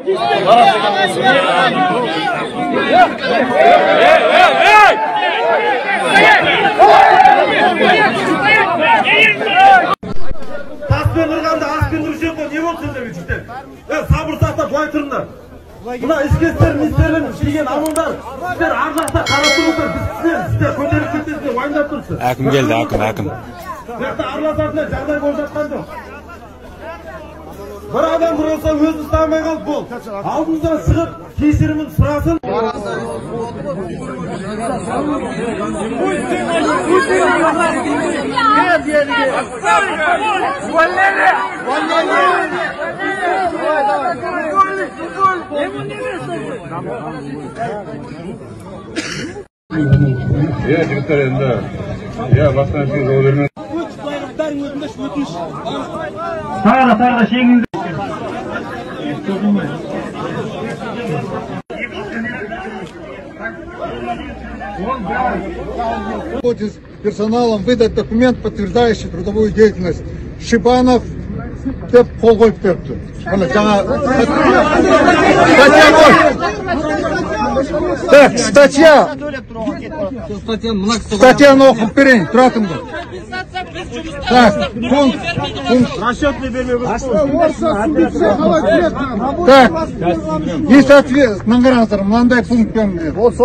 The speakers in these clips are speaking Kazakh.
Taspен ırganda aspен ürüşen koy, ne oldu sende küçükten? Sabır saqta boy turunlar. Buna isketler, misterler, şeygen amınlar. Sizler arjaqta qarap turuplar, sizler көтеріп кетесіздер, ойындап тұрсыз. Әкім келді, әкім. Жақта араласатындар, жағдай болып жатқан жоқ. Bir adam burası özü istemeyi kalp bol. Aldığınızdan çıkıp kesirimini sırasın. Ya jigitlar endi. Ya boshqa narsaga javob bermang. Tayyorla şeyini. Персоналом выдать документ, подтверждающий трудовую деятельность. Шибанов деп қол қойып беріпті. Так, статьяны оқып берейін, тұратыңды. Так, пункт. Расчетный бермей. Так,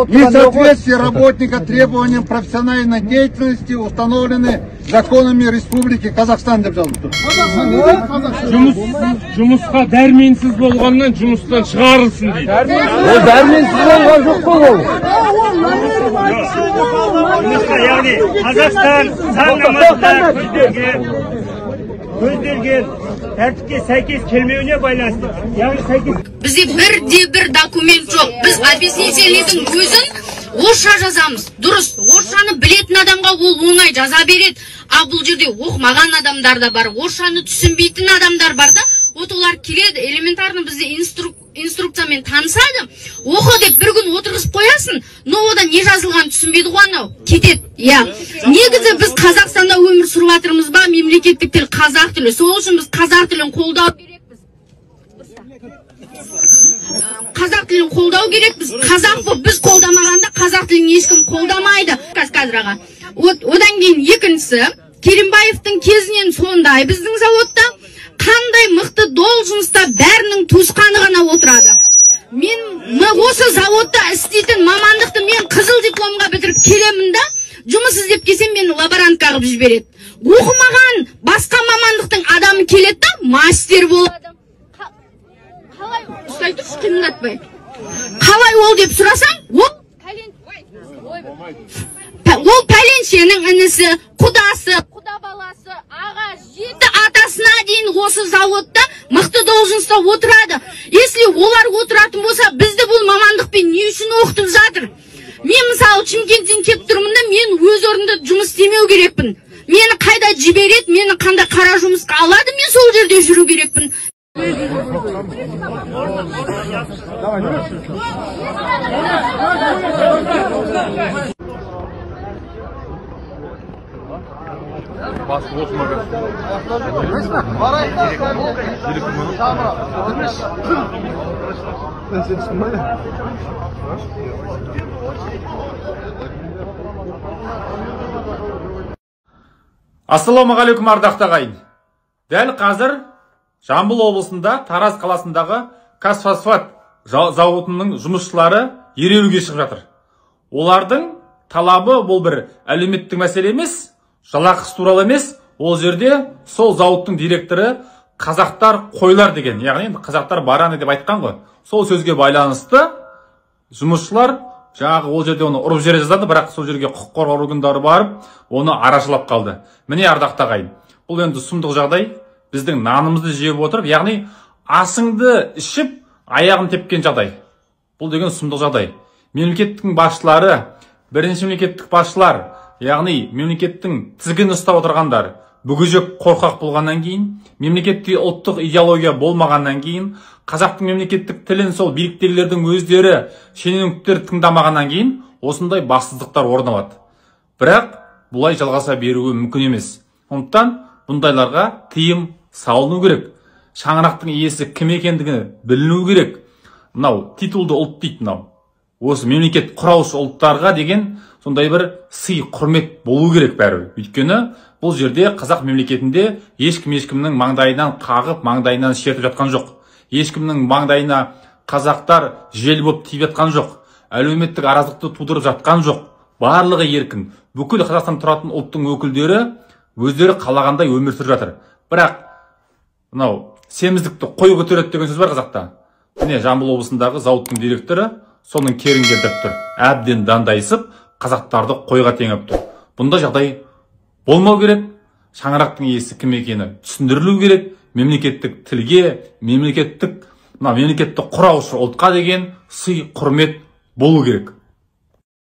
несоответствие работника требованиям профессиональной деятельности установлены законами Республики Казахстан деп жазылып тұр. Жұмысқа дәрменсіз болғаннан жұмыстан шығарылсын дейді. Ол дәрменсіз болған жоқ қой ол. Яғни Қазақстан заңнамасында көзделген тәртіпке сәйкес келмеуіне байланысты. Яғни сәйкес. Бізде бір документ жоқ. Біз объяснительныйдың өзін орысша жазамыз. Дұрыс, орысшаны білетін адамға ол оңай жаза береді. А бұл жерде оқымаған адамдар да бар, орысшаны түсінбейтін адамдар бар да, олар келеді, элементарно бізде инструкциямен танысады, оқы деп бір күн отырғызып қоясын, но ода не жазылған түсінбейді ғой анау, кетеді. Негізі біз Қазақстанда өмір сүріп жатырмыз ба, мемлекеттік тіл қазақ тілі. Сол үшін біз қазақ тілін қолдау керекпіз. Қазақ тілін қолдау керекпіз. Қазақ болып біз қолдамағанда қазақ тілін ешкім қолдамайды. Қазір одан кейін екіншісі, Керімбаевтың кезінен сондай біздің заводта қандай мықты должностьта бәрінің туысқаны ғана отырады. Мен осы заводта істейтін мамандықты мен қызыл дипломға бітіріп келемін да, жұмыс іздеп келсем мені лаборантқа қылып жібереді. Оқымаған басқа мамандықтың адамы келеді да, мастер болады. Қалай ұстай тұршы, қимылдатпай. Қалай ол деп сұрасаң, ол пәленшенің інісі, құдасы, құда баласы, аға, жеті атасына дейін осы заводта мықты должностьта отырады. Если олар отыратын болса, бізді бұл мамандықпен не үшін оқытып жатыр? Мен мысалы Шымкенттен келіп тұрмын да, мен өз орнымда жұмыс істемеу керекпін. Мені қайда жібереді, мені қандай қара жұмысқа алады, мен сол жерде жүру керекпін. Басып осмаған. Ассалаумағалейкум ардақты ағайын. Дәл қазір Жамбыл облысында Тараз қаласындағы Казфосфат зауытының жұмысшылары ереуілге шығып жатыр. Олардың талабы бұл бір әлеуметтік мәселе емес, жалақысы туралы емес, ол жерде сол зауыттың директоры қазақтар қойлар деген, яғни қазақтар бараны деп айтқан ғой. Сол сөзге байланысты жұмысшылар жаңағы ол жерде оны ұрып жере жаздады, бірақ сол жерге құқық қорғау органдары барып, оны арашылап қалды. Міне ардақты ағайын, бұл енді сұмдық жағдай, біздің нанымызды жеп отырып, яғни асыңды ішіп, аяғын тепкен жағдай. Бұл деген сұмдық жағдай. Мемлекеттің басшылары, бірінші мемлекеттік басшылар, яғни мемлекеттің тізгін ұстап отырғандар, бүгежек қорқақ болғаннан кейін, мемлекетте ұлттық идеология болмағаннан кейін, қазақтың мемлекеттік тілін сол биліктегілердің өздері шенеуніктер тыңдамағаннан кейін, осындай бассыздықтар орын алады. Бірақ бұлай жалғаса беруі мүмкін емес. Сондықтан бұндайларға тыйым салыну керек. Шаңырақтың иесі кім екендігі біліну керек. мынау титулды ұлт дейді, мынау осы мемлекет құраушы ұлттарға деген сондай бір сый құрмет болу керек бәрібір. Өйткені бұл жерде қазақ мемлекетінде ешкімнің маңдайынан қағып, маңдайынан шертіп жатқан жоқ. Ешкімнің маңдайына қазақтар жел болып тиіп жатқан жоқ. Әлеуметтік араздықты тудырып жатқан жоқ. Барлығы еркін. Бүкіл Қазақстан тұратын ұлттың өкілдері өздері қалағандай өмір сүріп жатыр. Бірақ мынау семіздікті қой көтереді деген сөз бар қазақта. Міне Жамбыл облысындағы зауыттың директоры соның керін келтіріп тұр. Әбден дандайсып, қазақтарды қойға теңеп тұр. Бұнда жағдай болмау керек. Шаңырақтың иесі кім екені түсіндірілу керек. Мемлекеттік тілге, мемлекетті құраушы ұлтқа деген сый құрмет болу керек.